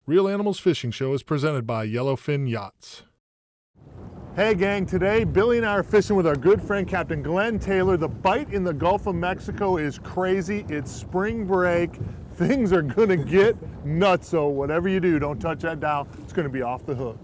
Real Animals Fishing Show is presented by Yellowfin Yachts. Hey gang, today Billy and I are fishing with our good friend Capt.Glen Taylor. The bite in the Gulf of Mexico is crazy. It's spring break. Things are gonna get nuts, so whatever you do, don't touch that dial. It's gonna be off the hook.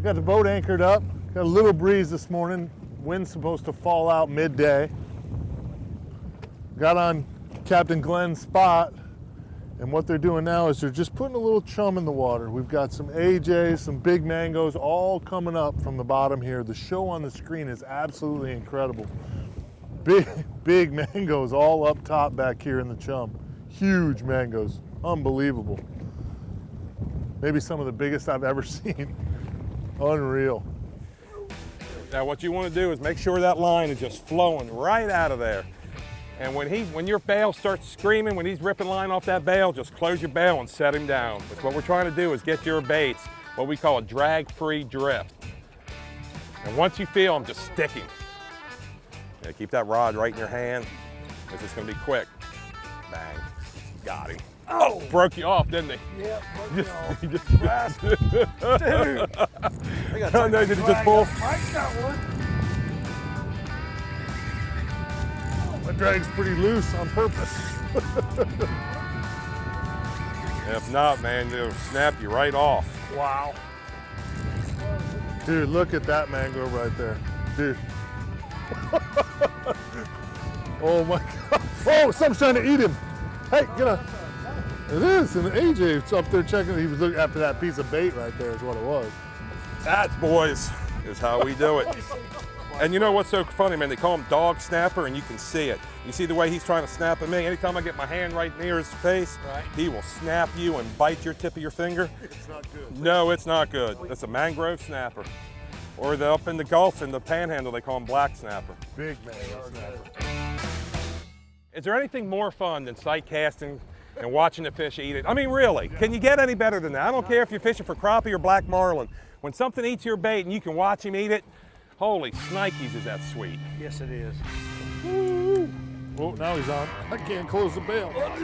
Got the boat anchored up, got a little breeze this morning. Wind's supposed to fall out midday. Got on Capt.Glen's spot, and what they're doing now is they're just putting a little chum in the water. We've got some AJs, some big mangoes all coming up from the bottom here. The show on the screen is absolutely incredible. Big mangoes all up top back here in the chum. Huge mangoes, unbelievable. Maybe some of the biggest I've ever seen. Unreal. Now what you want to do is make sure that line is just flowing right out of there. And when your bail starts screaming, when he's ripping line off that bail, just close your bail and set him down. Because what we're trying to do is get your baits what we call a drag-free drift. And once you feel them, just stick him. Yeah, keep that rod right in your hand. It's just going to be quick. Bang. Got him. Oh, broke you off, didn't he? Yeah, He just dude. Oh, no, did he just pull? Mike's got one. My drag's pretty loose on purpose. If not, man, it'll snap you right off. Wow. Dude, look at that mango right there. Dude. Oh my God. Oh, something's trying to eat him. Hey, get up. It is, and AJ's up there checking. He was looking after that piece of bait right there is what it was. That, boys, is how we do it. And you know what's so funny, man? They call him dog snapper, and you can see it. You see the way he's trying to snap at me? Anytime I get my hand right near his face, he will snap you and bite your tip of your finger. It's not good. No, it's not good. That's a mangrove snapper. Or up in the Gulf, in the Panhandle, they call him black snapper. Big mangrove snapper. Is there anything more fun than sight casting and watching the fish eat it? I mean, really, can you get any better than that? I don't care if you're fishing for crappie or black marlin. When something eats your bait and you can watch him eat it, holy snikes, is that sweet. Yes, it is. Woo. Oh, now he's on. I can't close the bail. Get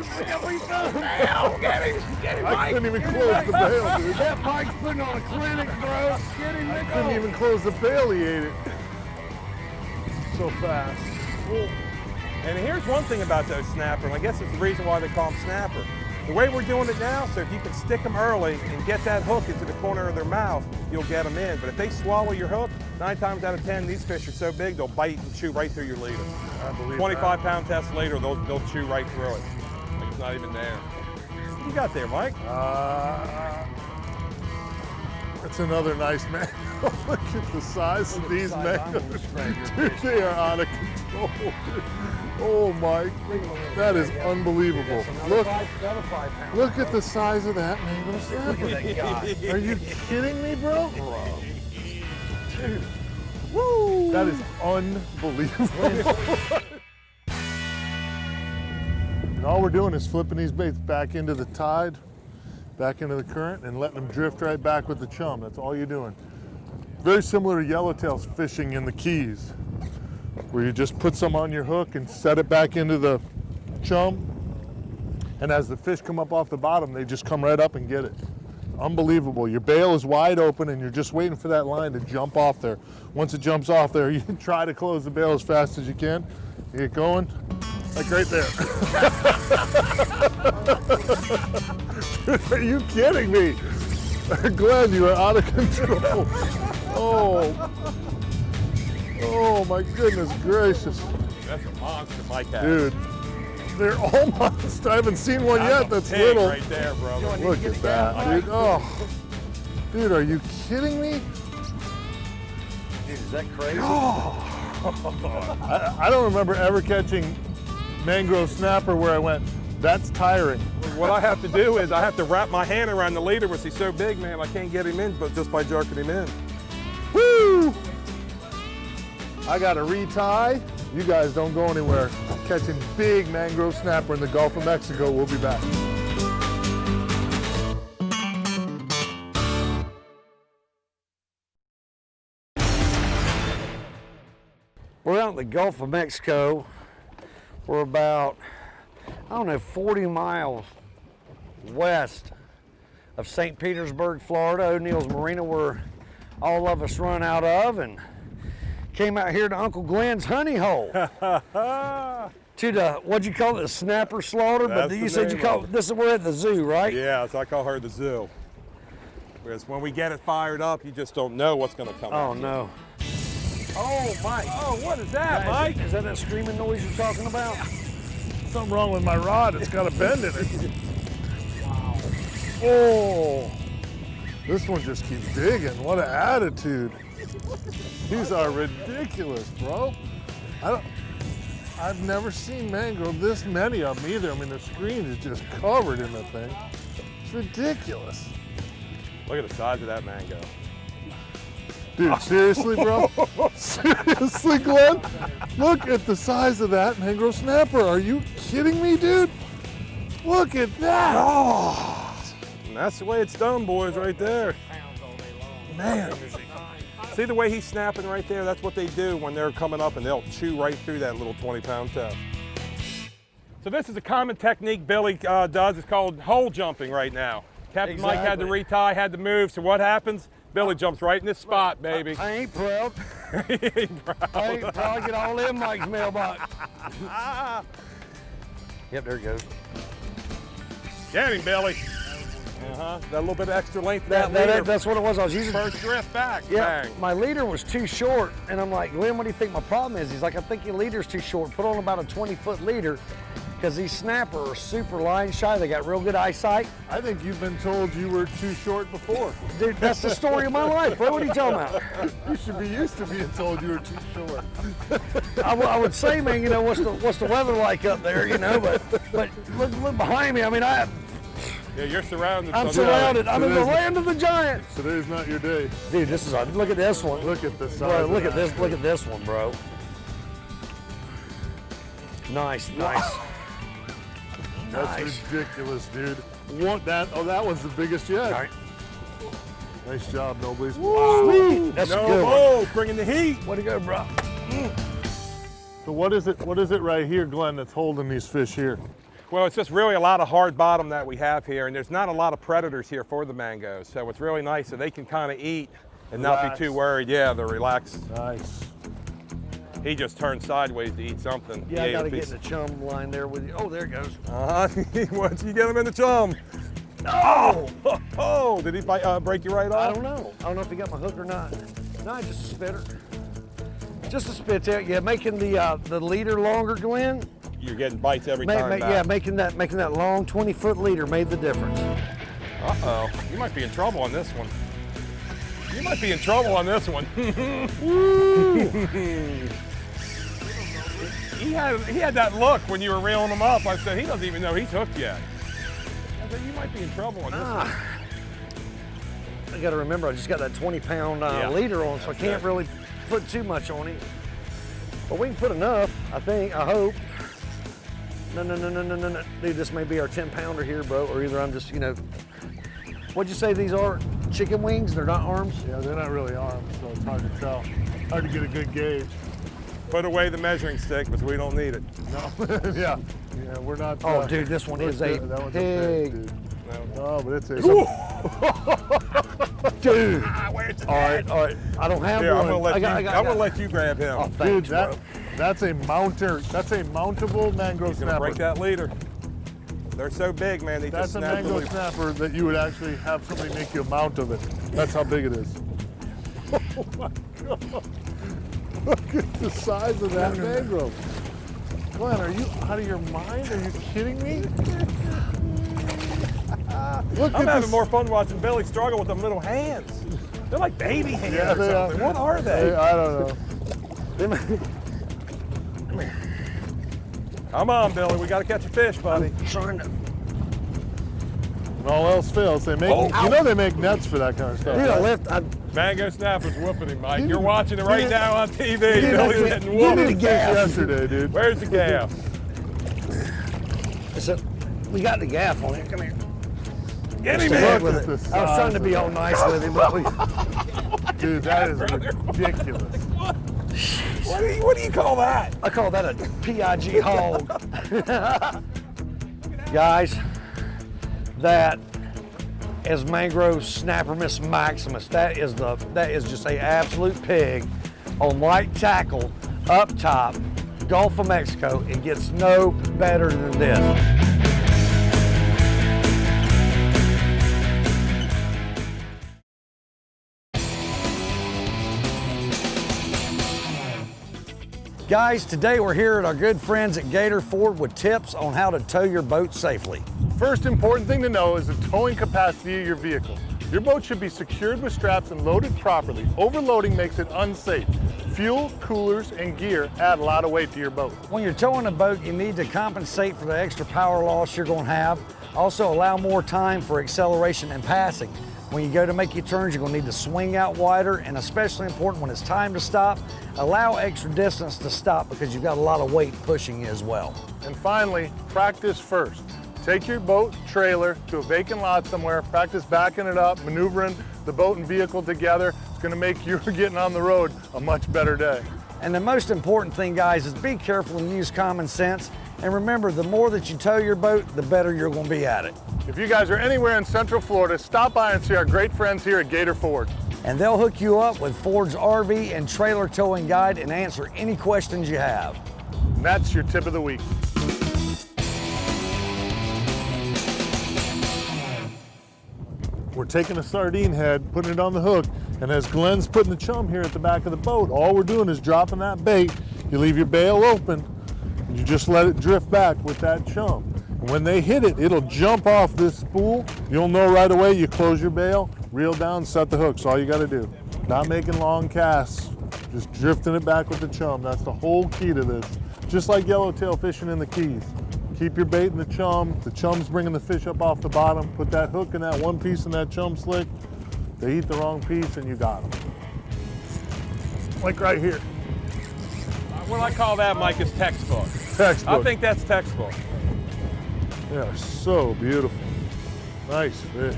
him, I Mike. couldn't even close the bail, dude. That Mike's putting on a clinic, bro. Get him, I couldn't even close the bail, he ate it. So fast. Cool. And here's one thing about those snapper, and I guess it's the reason why they call them snapper. The way we're doing it now, so if you can stick them early and get that hook into the corner of their mouth, you'll get them in. But if they swallow your hook, 9 times out of 10, these fish are so big, they'll bite and chew right through your leader. I believe 25-pound test later, they'll chew right through it. Like it's not even there. What you got there, Mike? That's another nice mango. Look at the size of these mangoes. Dude, they are out of control. Oh my, that is unbelievable. Look at the size of that mango snapper. Are you kidding me, bro? Dude, woo! That is unbelievable. And all we're doing is flipping these baits back into the tide, back into the current, and letting them drift right back with the chum. That's all you're doing. Very similar to yellowtail fishing in the Keys, where you just put some on your hook and set it back into the chum. And as the fish come up off the bottom, they just come right up and get it. Unbelievable. Your bail is wide open and you're just waiting for that line to jump off there. Once it jumps off there, you try to close the bail as fast as you can. You get going, like right there. Are you kidding me? Glenn, you are out of control. Oh my goodness gracious. That's a monster, Mike. Dude, they're all monsters. I haven't seen one yet that's pig little. right there, brother. Look at that, dude. Oh, dude, are you kidding me? Dude, is that crazy? I don't remember ever catching mangrove snapper where I went, that's tiring. What I have to do is I have to wrap my hand around the leader because he's so big, man. I can't get him in, but just by jerking him in. Woo! I got to retie. You guys don't go anywhere. Catching big mangrove snapper in the Gulf of Mexico. We'll be back. We're out in the Gulf of Mexico. We're about, I don't know, 40 miles west of St. Petersburg, Florida, O'Neill's Marina, where all of us run out of, and came out here to Uncle Glen's honey hole. To the, what'd you call it, the snapper slaughter? That's But you the said you name call of it. this is, we're at the zoo, right? Yeah, so I call her the zoo. Because when we get it fired up, you just don't know what's going to come out. Oh no. Oh, Mike. Oh, what is that, Mike? Is that screaming noise you're talking about? Something wrong with my rod. It's got a bend in it. Wow. Oh, this one just keeps digging. What an attitude. These are ridiculous, bro. I've never seen mangrove this many of them either. I mean, the screen is just covered in the thing. It's ridiculous. Look at the size of that mango. Dude, seriously, bro? Seriously, Glenn? Look at the size of that mangrove snapper. Are you kidding me, dude? Look at that. Oh, And that's the way it's done, boys, right there. man. See the way he's snapping right there? That's what they do when they're coming up, and they'll chew right through that little 20-pound tail. So this is a common technique Billy does. It's called hole jumping right now. Captain Mike had to retie, had to move, so what happens? Billy jumps right in this spot, baby. I ain't proud. He ain't proud. I ain't proud. Get all in Mike's mailbox. Yep, there it goes. Get him, Billy. That little bit of extra length. That's what it was. I was using. First drift back. Yeah, Bang. my leader was too short, and I'm like, Glenn, what do you think my problem is? He's like, I think your leader's too short. Put on about a 20-foot leader, because these snapper are super line shy. They got real good eyesight. I think you've been told you were too short before. Dude, that's the story of my life, bro. What are you talking about? You should be used to being told you were too short. I would say, man, you know, what's the weather like up there, you know? But look behind me. I mean, Yeah, you're surrounded. I'm so- surrounded. I'm in the land of the giants. Today's not your day. Dude, this is look at this one. Look at the size. Bro, of look at that. this. Look at this one, bro. Nice, nice. That's Nice. ridiculous, dude. That one's the biggest yet. All right. Nice job, Noblies. Sweet. That's a No good one. balls, bringing the heat. Way to go, bro. So what is it? What is it right here, Glenn, that's holding these fish here? Well, it's just really a lot of hard bottom that we have here, and there's not a lot of predators here for the mangoes, so it's really nice so they can kind of eat and not Relax. be too worried. Yeah, they're relaxed. Nice. He just turned sideways to eat something. Yeah, I got to He get in the chum line there with you. Oh, there it goes. Once you get him in the chum. Oh! Oh, did he break you right I off? don't know. I don't know if he got my hook or not. No, just a spitter. Just a spit there. Yeah, making the leader longer, Glenn. You're getting bites every time back. Yeah, making that long 20-foot leader made the difference. Uh-oh, you might be in trouble on this one. You might be in trouble on this one. He had that look when you were reeling him up. I said, he doesn't even know he's hooked yet. I said, you might be in trouble on this one. I got to remember, I just got that 20-pound Yeah. leader on, so I can't it. really put too much on him. But we can put enough, I think, I hope. No. Dude, this may be our 10-pounder here, bro, or either I'm just, you know, what'd you say these are? Chicken wings? They're not arms? Yeah, they're not really armed, so it's hard to tell. Hard to get a good gauge. Put away the measuring stick, because we don't need it. No. Yeah, we're not. Oh, dude, this one is a that one's pig. dude. Oh, but it's a. Dude. Where's the All right. I don't have Here, one. I'm gonna let I I'm gonna let you grab him. Oh, Dude, thanks, bro. that's a mounter. That's a mountable mangrove He's gonna snapper. break that leader. They're so big, man. They That's just a snap the mangrove leader. snapper that you would actually have somebody make you a mount of it. That's how big it is. Oh my God. Look at the size of that mangrove. Glenn, are you out of your mind? Are you kidding me? Look I'm at having this. more fun watching Billy struggle with them little hands. They're like baby hands Yeah, or they are. something. What are they? I don't know. Come on, Billy. We got to catch a fish, buddy. Trying to. When all else fails, they make, Oh, you know they make nets for that kind of stuff. Dude, I right? left. Mango Snapper's whooping him, Mike. You're watching it right now on TV. didn't Billy's get- getting You whooped. didn't fish yesterday, dude. Where's the gaff? We got the gaff on it. Come here. Get him Stay in. ahead with Look it. at the I was trying to size be of all it. nice with him, but we. Dude, that is ridiculous. What do you call that? I call that a PIG hog. Guys, that is Mangrove Snapper Miss Maximus. That is just a absolute pig on light tackle up top, Gulf of Mexico. It gets no better than this. Guys, today we're here at our good friends at Gator Ford with tips on how to tow your boat safely. First important thing to know is the towing capacity of your vehicle. Your boat should be secured with straps and loaded properly. Overloading makes it unsafe. Fuel, coolers, and gear add a lot of weight to your boat. When you're towing a boat, you need to compensate for the extra power loss you're going to have. Also allow more time for acceleration and passing. When you go to make your turns, you're going to need to swing out wider, and especially important when it's time to stop, allow extra distance to stop because you've got a lot of weight pushing you as well. And finally, practice first. Take your boat trailer to a vacant lot somewhere, practice backing it up, maneuvering the boat and vehicle together. It's going to make your getting on the road a much better day. And the most important thing, guys, is be careful and use common sense. And remember, the more that you tow your boat, the better you're going to be at it. If you guys are anywhere in Central Florida, stop by and see our great friends here at Gator Ford. And they'll hook you up with Ford's RV and trailer towing guide and answer any questions you have. And that's your tip of the week. We're taking a sardine head, putting it on the hook, and as Glenn's putting the chum here at the back of the boat, all we're doing is dropping that bait. You leave your bail open, and you just let it drift back with that chum. And when they hit it, it'll jump off this spool. You'll know right away. You close your bail, reel down, set the hooks. All you got to do. Not making long casts, just drifting it back with the chum. That's the whole key to this. Just like yellowtail fishing in the Keys. Keep your bait in the chum. The chum's bringing the fish up off the bottom. Put that hook in that one piece in that chum slick. They eat the wrong piece and you got them. Like right here. What I call that, Mike, is textbook. Textbook. I think that's textbook. They are so beautiful. Nice fish.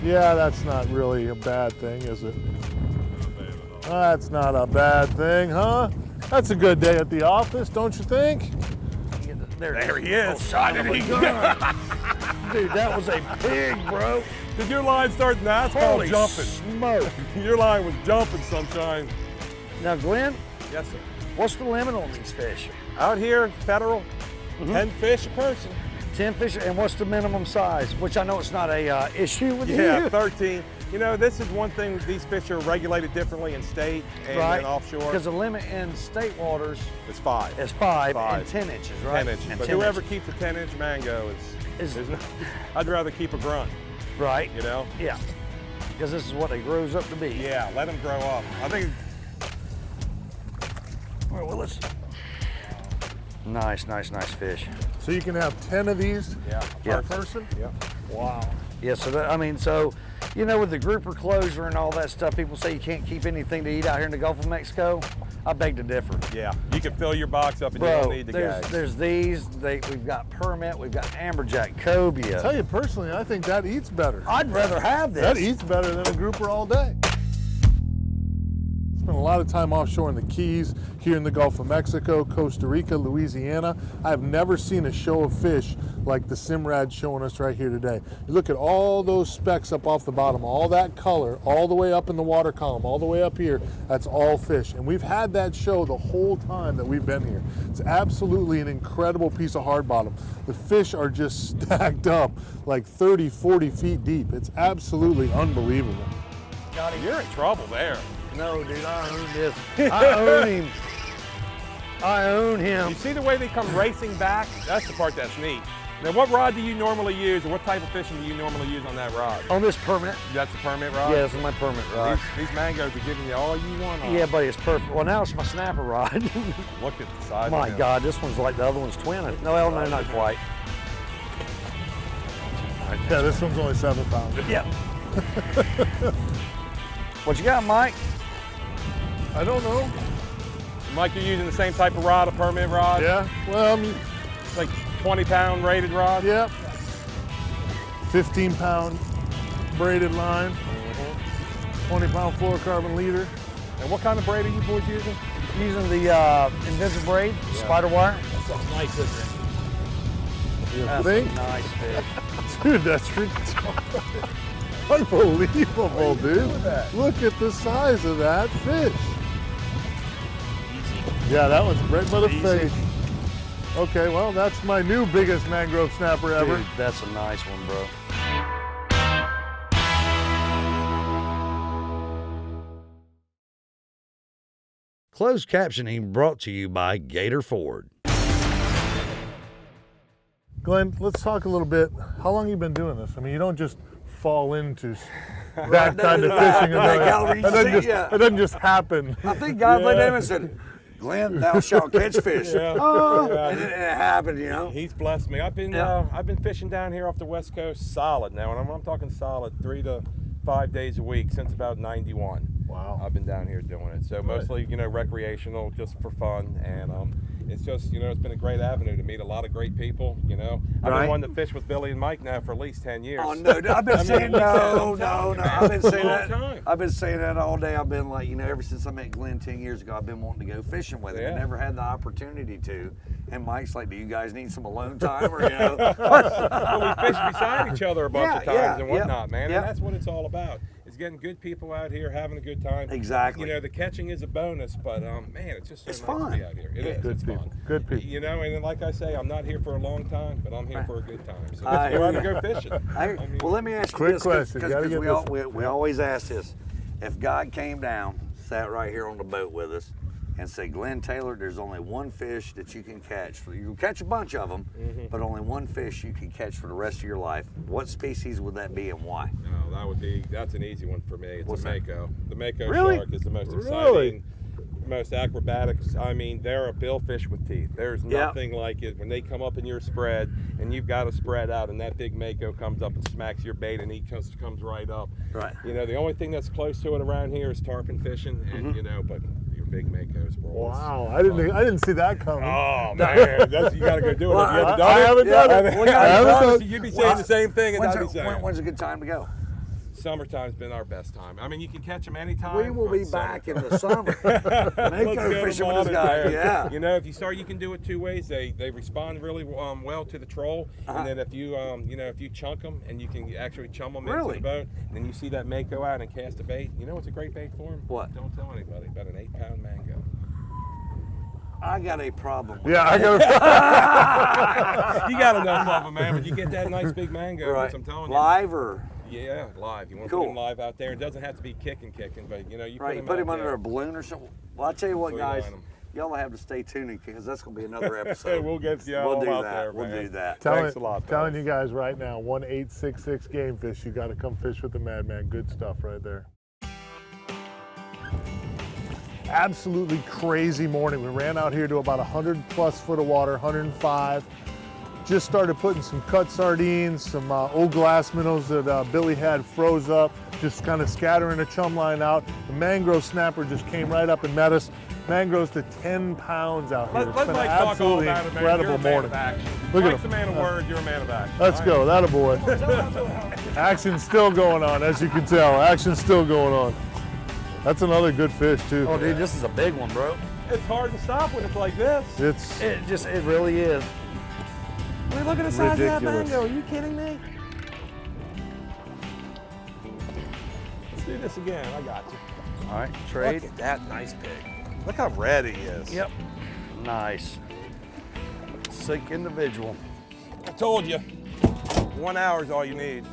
Yeah, that's not really a bad thing, is it? That's not a bad thing, huh? That's a good day at the office, don't you think? There he is. Shot did he go? Dude, that was a pig, bro. Did your line start? Nah, it's called Holy jumping. smoke. Your line was jumping, sunshine. Now, Glenn, Yes, sir. what's the limit on these fish? Out here, federal, 10 fish a person. 10 fish, and what's the minimum size? Which I know it's not a issue with Yeah, you. 13. You know, this is one thing, these fish are regulated differently in state and Right, in offshore. because the limit in state waters It's 5. is 5 5. and 10 inches, right? 10 inches. And But 10 whoever inches. keeps a 10-inch mango Is- is no, I'd rather keep a grunt, Right, you know? yeah, because this is what it grows up to be. Yeah, let them grow up. I think Well, let's... Nice fish. So you can have 10 of these Yeah. per person? yeah. Wow. Yeah, so that, I mean, so, you know, with the grouper closure and all that stuff, people say you can't keep anything to eat out here in the Gulf of Mexico. I beg to differ. Yeah, you can fill your box up and you Bro, don't need the gags. there's these, we've got permit, we've got amberjack, cobia. Tell you personally, I think that eats better. I'd rather have this. That eats better than a grouper all day. Spent a lot of time offshore in the Keys, here in the Gulf of Mexico, Costa Rica, Louisiana. I've never seen a show of fish like the Simrad's showing us right here today. You look at all those specks up off the bottom, all that color, all the way up in the water column, all the way up here, that's all fish. And we've had that show the whole time that we've been here. It's absolutely an incredible piece of hard bottom. The fish are just stacked up like 30, 40 feet deep. It's absolutely unbelievable. You're in trouble there. No, dude, I own this. I own him. I own him. You see the way they come racing back? That's the part that's neat. Now, what rod do you normally use, or what type of fishing do you normally use on that rod? On this permanent. That's a permit rod? Yeah, this is my permanent rod. These mangoes are giving you all you want on. Yeah, buddy, it's perfect. Well, now it's my snapper rod. Look at the size My of him. God, this one's like the other one's twin. No, well, no, not quite. Yeah, this one's only 7 pounds. Yep. What you got, Mike? I don't know. Mike, you're using the same type of rod, a permit rod? Yeah, well, I mean, Like 20-pound rated rod? yeah. 15-pound braided line, 20-pound fluorocarbon leader. And what kind of braid are you boys using? Using the Invincible braid, spider wire. That's nice, isn't it? You That's think? a nice fish. Dude, that's ridiculous. Unbelievable, dude. Look at the size of that fish. Yeah, that one's right by the face. Okay, well, that's my new biggest mangrove snapper ever. Dude, that's a nice one, bro. Closed captioning brought to you by Gator Ford. Glenn, let's talk a little bit. How long have you been doing this? I mean, you don't just fall into that kind of fishing it doesn't just happen. I think God let him and said, Glenn, thou shalt catch fish. And it happened, you know. He's blessed me. I've been fishing down here off the West Coast solid now, and I'm talking solid 3 to 5 days a week since about '91. Wow. I've been down here doing it. So mostly, recreational, just for fun, and it's just, it's been a great avenue to meet a lot of great people. I've been wanting to fish with Billy and Mike now for at least 10 years. Oh no, I've been saying no. I've been saying that. Time. I've been saying that all day. I've been like, ever since I met Glenn 10 years ago, I've been wanting to go fishing with him. Yeah. I never had the opportunity to. And Mike's like, do you guys need some alone time, or Well, we fish beside each other a bunch of times and whatnot, man. And that's what it's all about. It's getting good people out here having a good time. Exactly. The catching is a bonus, but man, it's just so It's nice fun. to be out here. It is. Good It's people. fun. Good people. And then, like I say, I'm not here for a long time, but I'm here for a good time. So I let's go out hear and go fishing. Well, let me ask you Quick this, question. Gotta get because this. we always ask this. If God came down, sat right here on the boat with us, and said, Glen Taylor, there's only one fish that you can catch. You can catch a bunch of them, but only one fish you can catch for the rest of your life. What species would that be and why? No, that's an easy one for me. It's What's a that? mako. The mako Really? shark is the most Really? exciting, most acrobatic. I mean, they're a billfish with teeth. There's nothing like it. When they come up in your spread and you've got to spread out and that big mako comes up and smacks your bait and he just comes right up. Right. The only thing that's close to it around here is tarpon fishing, and but your big makos, bro. Wow, I didn't see that coming. Oh man, you gotta go do it. Have you ever done I it? haven't done it. Well, I haven't done it. You'd be saying the same thing as I'd be saying. When's a good time to go? Summertime's been our best time. I mean, you can catch them anytime. We will be but back in the summer. Let's Mako go fishing with this tomorrow. guy. Yeah. If you start, you can do it 2 ways. They respond really well to the troll, and then if you if you chunk them and you can actually chum them into the boat, and then you see that mako out and cast a bait. You know what's a great bait for them? What? Don't tell anybody. About an 8-pound mango. I got a problem with Yeah, I got. You got enough of them, man. But you get that nice big mango. Right. I'm telling you. Live or? Yeah, live. You want to Cool. put him live out there. It doesn't have to be kicking, but you Right, you put put him him out under there. a balloon or something. Well, I'll tell you what, Free guys. line 'em. Y'all have to stay tuned because that's going to be another episode. We'll get you We'll all do out that. there, We'll man. do that. Thanks a lot, Telling fellas. you guys right now, 1-866 Game Fish. You got to come fish with the Madman. Good stuff right there. Absolutely crazy morning. We ran out here to about 100+ foot of water, 105. Just started putting some cut sardines, some old glass minnows that Billy had froze up, just kind of scattering a chum line out. The mangrove snapper just came right up and met us. Mangroves to 10 pounds out here. It's Let been Mike an talk all absolutely about it, man. incredible You're a man morning. of action. Look at Mike's a him. man of words. You're a man of action. Let's All go, that a boy. Action's still going on, as you can tell. Action's still going on. That's another good fish too. Oh, dude, this is a big one, bro. It's hard to stop when it's like this. It really is. I mean, look at the size of that Ridiculous. mango. Are you kidding me? Let's do this again. I got you. All right, trade. Look at that nice pig. Look how red he is. Yep. Nice. Sick individual. I told you. 1 hour is all you need.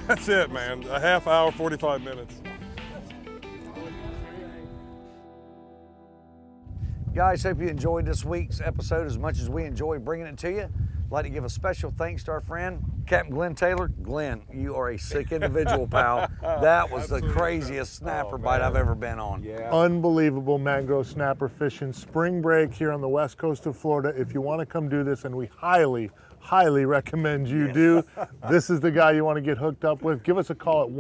That's it, man. A half hour, 45 minutes. Guys, hope you enjoyed this week's episode as much as we enjoyed bringing it to you. I'd like to give a special thanks to our friend, Capt.Glen Taylor. Glenn, you are a sick individual, pal. That was the craziest snapper bite I've ever been on. Yeah. Unbelievable mangrove snapper fishing. Spring break here on the west coast of Florida. If you want to come do this, and we highly recommend you do, this is the guy you want to get hooked up with. Give us a call at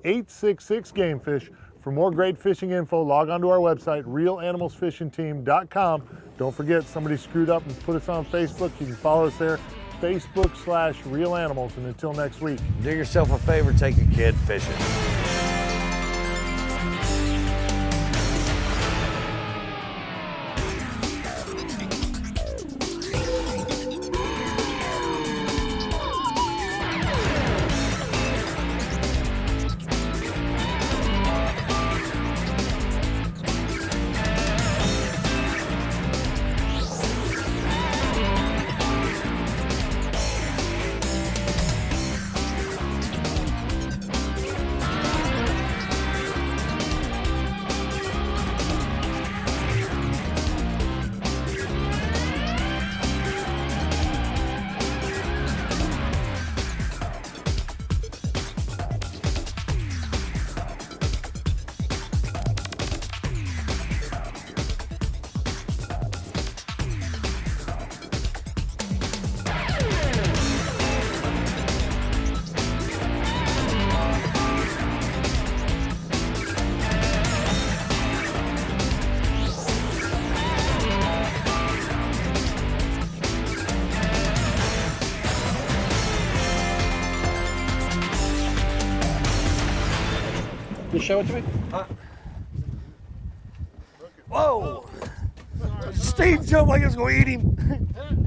1-866-GAMEFISH. For more great fishing info, log on to our website, realanimalsfishingteam.com. Don't forget, somebody screwed up and put us on Facebook. You can follow us there, Facebook/RealAnimals. And until next week. Do yourself a favor, take a kid fishing. You show it to me? Whoa! Steve jumped like it's gonna eat him.